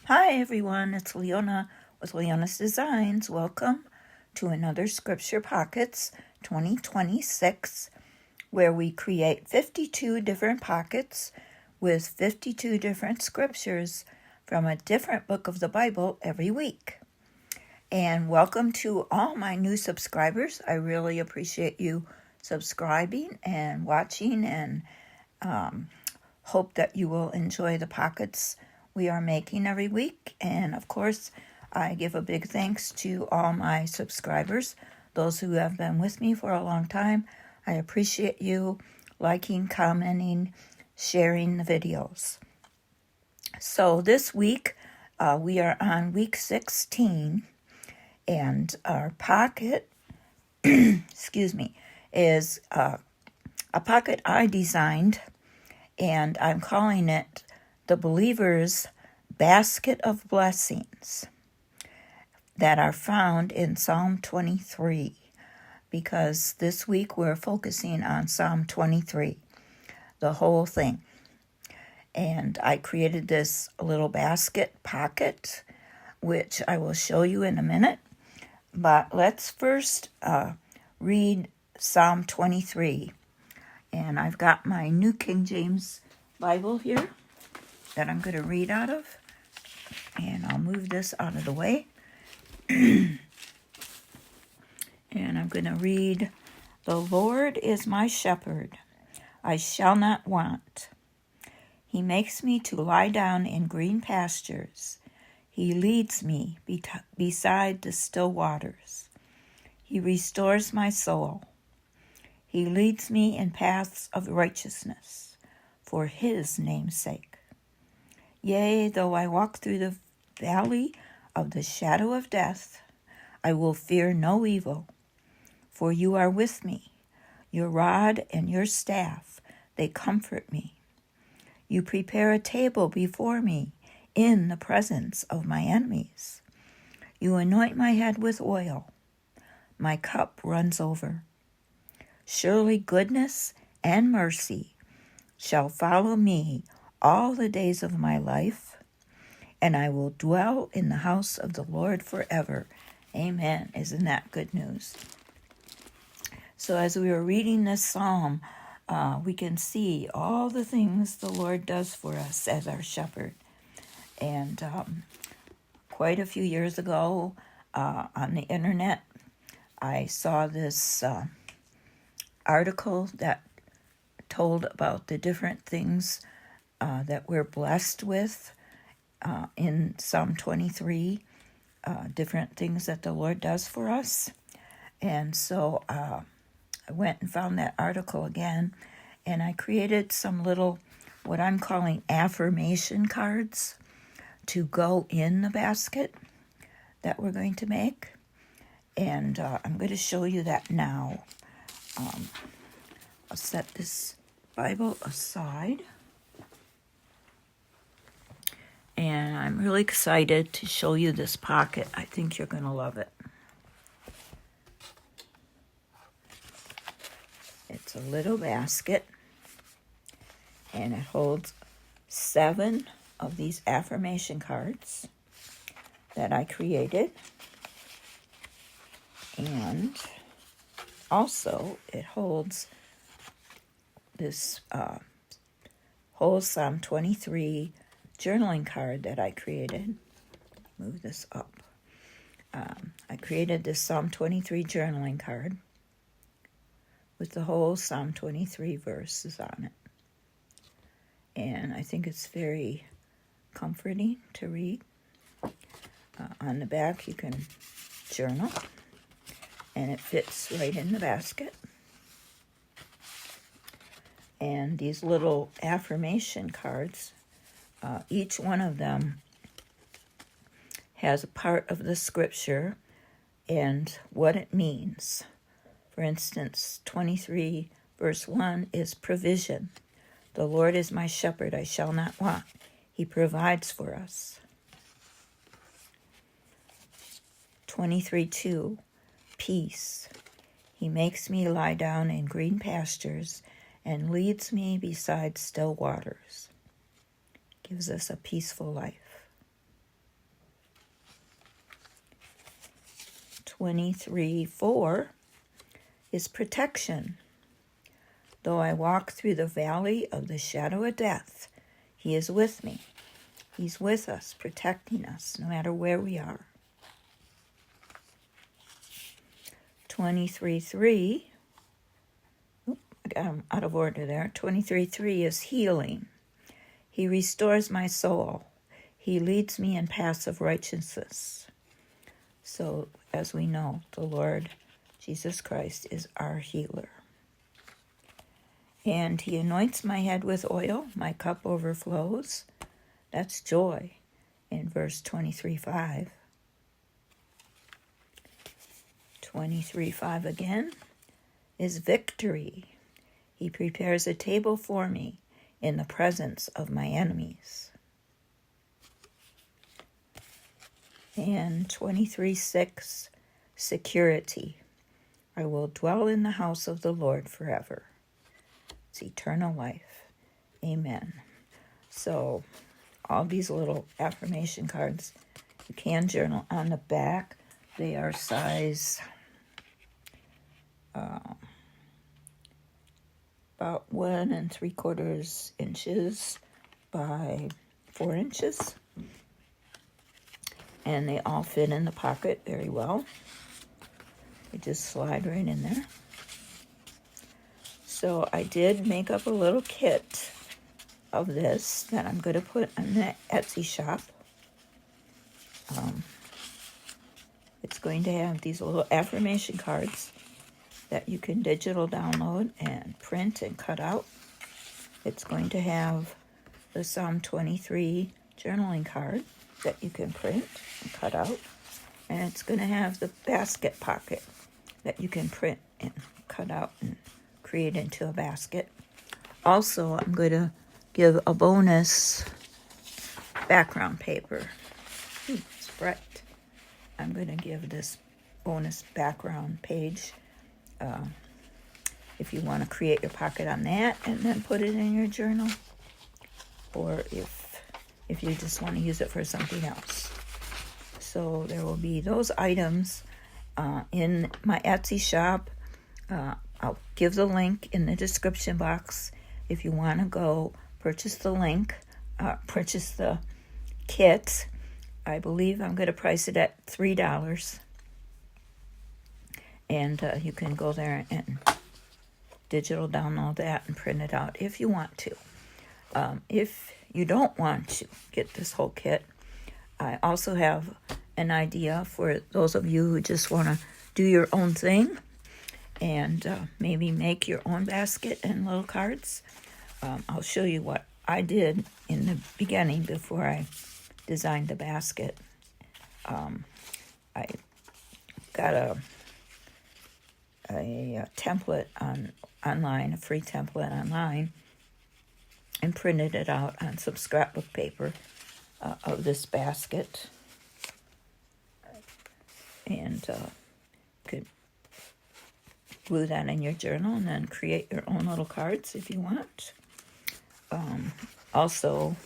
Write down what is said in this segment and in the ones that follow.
Hi everyone, it's Leona with Leona's Designs. Welcome to another Scripture Pockets 2026, where we create 52 different pockets with 52 different scriptures from a different book of the Bible every week. And welcome to all my new subscribers. I really appreciate you subscribing and watching, and hope that you will enjoy the pockets we are making every week. And of course, I give a big thanks to all my subscribers, those who have been with me for a long time. I appreciate you liking, commenting, sharing the videos. So this week, we are on week 16, and our pocket, is a pocket I designed, and I'm calling it the Believer's Basket of Blessings, that are found in Psalm 23, because this week we're focusing on Psalm 23, the whole thing. And I created this little basket pocket, which I will show you in a minute. But let's first read Psalm 23. And I've got my New King James Bible here that I'm going to read out of. And I'll move this out of the way. And I'm going to read, "The Lord is my shepherd, I shall not want. He makes me to lie down in green pastures. He leads me beside the still waters. He restores my soul. He leads me in paths of righteousness for his name's sake. Yea, though I walk through the valley of the shadow of death, I will fear no evil, for you are with me. Your rod and your staff, they comfort me. You prepare a table before me in the presence of my enemies. You anoint my head with oil. My cup runs over. Surely goodness and mercy shall follow me all the days of my life, and I will dwell in the house of the Lord forever." Amen. Isn't that good news? So as we were reading this psalm, we can see all the things the Lord does for us as our shepherd. And quite a few years ago on the internet, I saw this article that told about the different things that we're blessed with in Psalm 23, different things that the Lord does for us. And so I went and found that article again, and I created some little, what I'm calling affirmation cards, to go in the basket that we're going to make. And I'm going to show you that now. I'll set this Bible aside. And I'm really excited to show you this pocket. I think you're going to love it. It's a little basket, and it holds 7 of these affirmation cards that I created. And also, it holds this whole Psalm 23 journaling card that I created. Move this up. I created this Psalm 23 journaling card with the whole Psalm 23 verses on it. And I think it's very comforting to read. On the back, you can journal, and it fits right in the basket. And these little affirmation cards, each one of them has a part of the scripture and what it means. For instance, 23 verse 1 is provision. The Lord is my shepherd, I shall not want. He provides for us. 23:2, peace. He makes me lie down in green pastures and leads me beside still waters. Gives us a peaceful life. 23:4 is protection. Though I walk through the valley of the shadow of death, He is with me. He's with us, protecting us, no matter where we are. 23:3, I got them out of order there. 23:3 is healing. He restores my soul. He leads me in paths of righteousness. So, as we know, the Lord Jesus Christ is our healer. And He anoints my head with oil. My cup overflows. That's joy in verse 23:5. 23:5 again is victory. He prepares a table for me in the presence of my enemies. And 23:6, security. I will dwell in the house of the Lord forever. It's eternal life. Amen. So, all these little affirmation cards, you can journal on the back. They are size about 1 3/4 inches by 4 inches. And they all fit in the pocket very well. They just slide right in there. So I did make up a little kit of this that I'm going to put on the Etsy shop. It's going to have these little affirmation cards that you can digital download and print and cut out. It's going to have the Psalm 23 journaling card that you can print and cut out. And it's going to have the basket pocket that you can print and cut out and create into a basket. Also, I'm going to give a bonus background paper. It's bright. I'm going to give this bonus background page if you want to create your pocket on that and then put it in your journal, or if you just want to use it for something else. So there will be those items in my Etsy shop. I'll give the link in the description box if you want to go purchase the kit. I believe I'm going to price it at $3. And you can go there and digital download that and print it out if you want to. If you don't want to get this whole kit, I also have an idea for those of you who just want to do your own thing and maybe make your own basket and little cards. I'll show you what I did in the beginning before I designed the basket. I got a template online, a free template online, and printed it out on some scrapbook paper of this basket. And could glue that in your journal and then create your own little cards if you want. Also,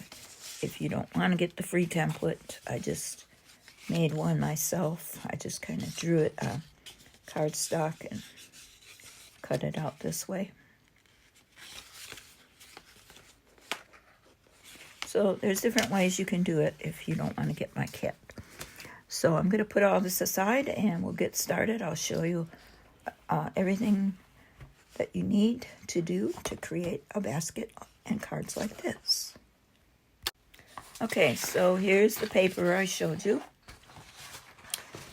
if you don't want to get the free template, I just made one myself. I just kind of drew it on cardstock and cut it out this way. So there's different ways you can do it if you don't want to get my kit. So I'm going to put all this aside and we'll get started. I'll show you everything that you need to do to create a basket and cards like this. Okay, so here's the paper I showed you.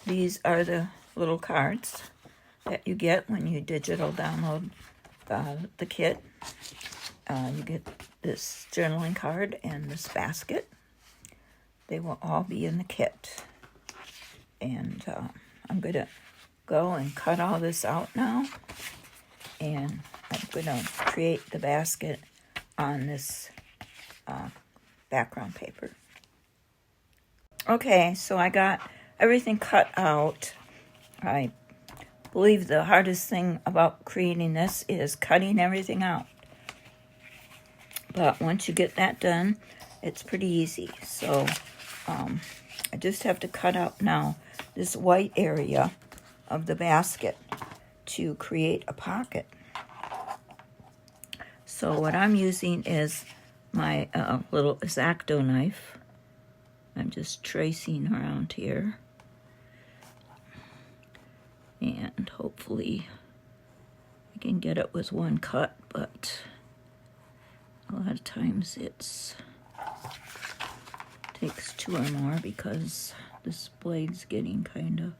These are the little cards that you get when you digital download the kit. You get this journaling card and this basket. They will all be in the kit. And I'm going to go and cut all this out now. And I'm going to create the basket on this background paper. Okay, so I got everything cut out. I believe the hardest thing about creating this is cutting everything out. But once you get that done, it's pretty easy. So I just have to cut out now this white area of the basket to create a pocket. So what I'm using is my little X-Acto knife. I'm just tracing around here. And hopefully I can get it with one cut, but a lot of times it takes two or more because this blade's getting kind of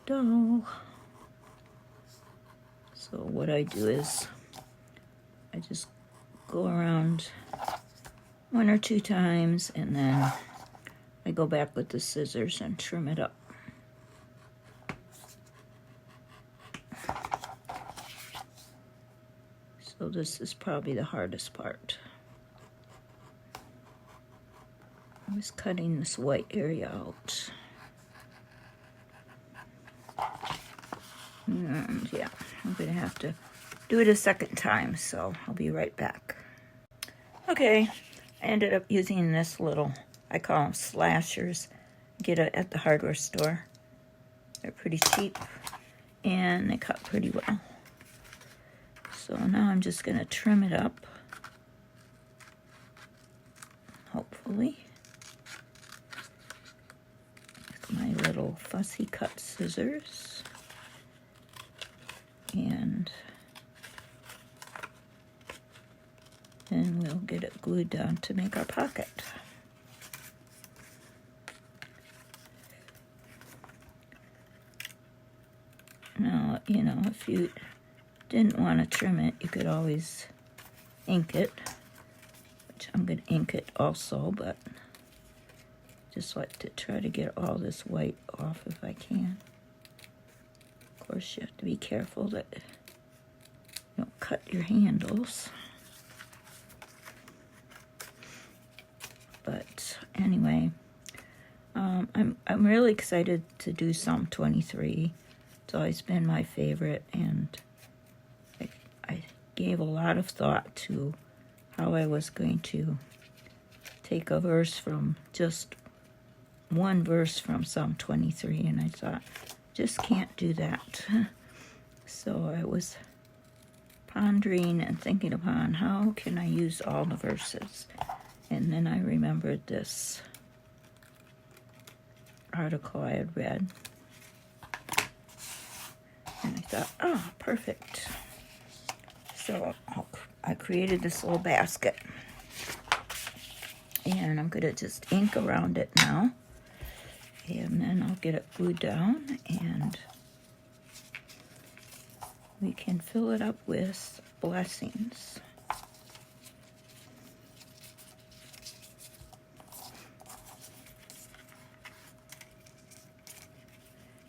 dull. So what I do is I just go around one or two times and then I go back with the scissors and trim it up. So this is probably the hardest part. I was cutting this white area out. And yeah, I'm gonna have to do it a second time, so I'll be right back. Okay, I ended up using this little, I call them slashers, get it at the hardware store. They're pretty cheap and they cut pretty well. So now I'm just going to trim it up, hopefully, with my little fussy cut scissors. And then we'll get it glued down to make our pocket. Now, you know, if you didn't want to trim it, you could always ink it, which I'm going to ink it also, but just like to try to get all this white off if I can. Of course, you have to be careful that you don't cut your handles. But anyway, I'm really excited to do Psalm 23. It's always been my favorite, and I gave a lot of thought to how I was going to take a verse from just one verse from Psalm 23, and I thought, just can't do that. So I was pondering and thinking upon how can I use all the verses. And then I remembered this article I had read. And I thought, oh, perfect. So I created this little basket. And I'm going to just ink around it now. And then I'll get it glued down. And we can fill it up with blessings.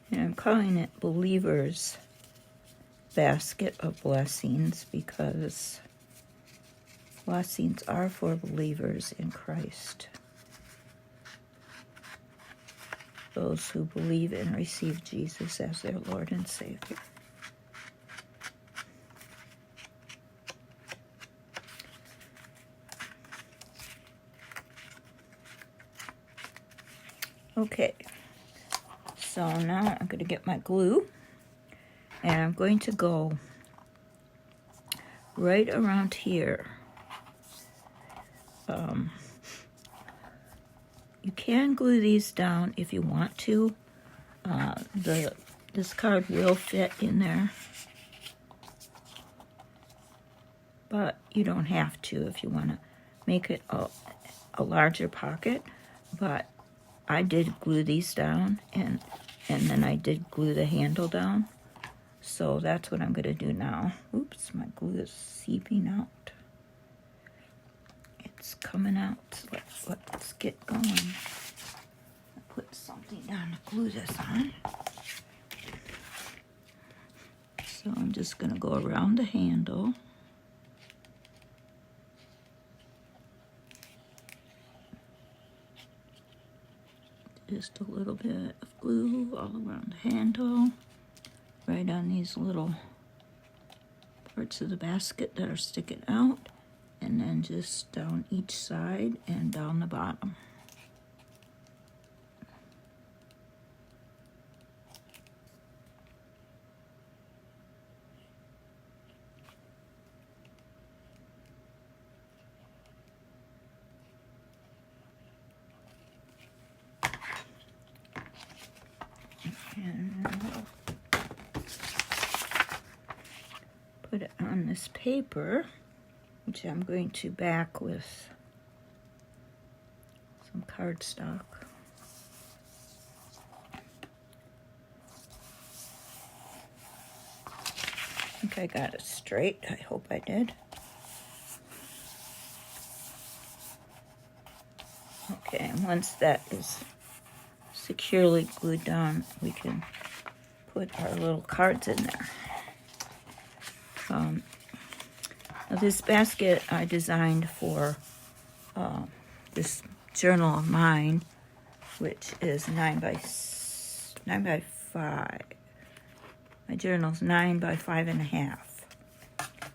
And I'm calling it Believer's Basket of Blessings because blessings are for believers in Christ. Those who believe and receive Jesus as their Lord and Savior. Okay. So now I'm going to get my glue, and I'm going to go right around here. You can glue these down if you want to. This card will fit in there, but you don't have to if you want to make it a larger pocket. But I did glue these down, and then I did glue the handle down. So that's what I'm going to do now. Oops, my glue is seeping out. It's coming out. Let's get going. I'll put something down to glue this on. So I'm just going to go around the handle. Just a little bit of glue all around the handle, right on these little parts of the basket that are sticking out, and then just down each side and down the bottom. And we'll put it on this paper, which I'm going to back with some cardstock. I think I got it straight. I hope I did. Okay, and once that is securely glued down, we can put our little cards in there. Now this basket I designed for this journal of mine, which is 9 by 5. My journal's 9 by 5.5.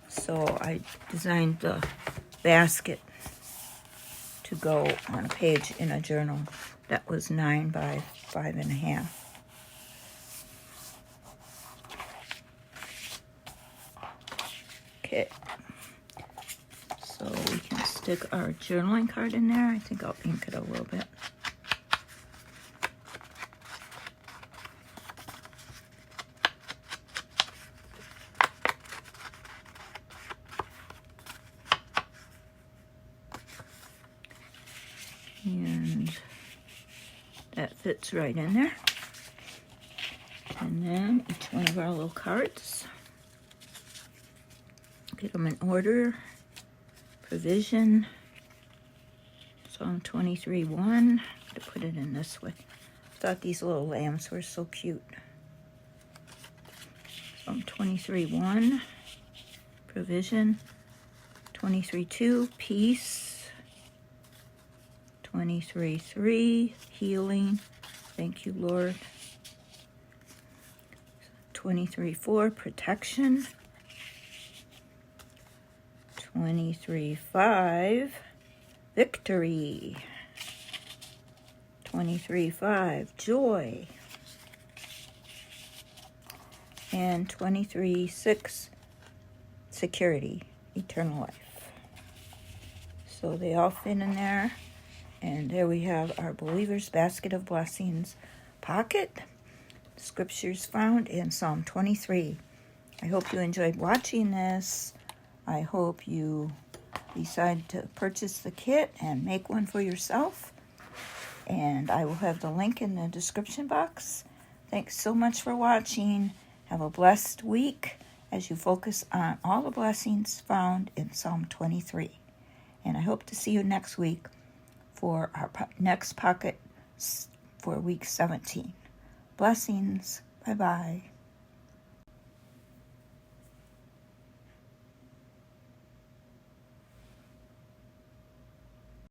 So I designed the basket to go on a page in a journal that was 9 by 5.5. Okay, so we can stick our journaling card in there. I think I'll ink it a little bit. And that fits right in there. And then each one of our little cards, get them in order. Provision, Psalm 23:1. I'm going to put it in this way. I thought these little lambs were so cute. Psalm 23:1, provision. 23:2, peace. 23:3, healing. Thank you, Lord. 23:4, protection. 23:5, victory. 23:5, joy. And 23:6, security, eternal life. So they all fit in there. And there we have our Believer's Basket of Blessings pocket. Scriptures found in Psalm 23. I hope you enjoyed watching this. I hope you decide to purchase the kit and make one for yourself. And I will have the link in the description box. Thanks so much for watching. Have a blessed week as you focus on all the blessings found in Psalm 23. And I hope to see you next week for our next pocket for week 17. Blessings. Bye-bye.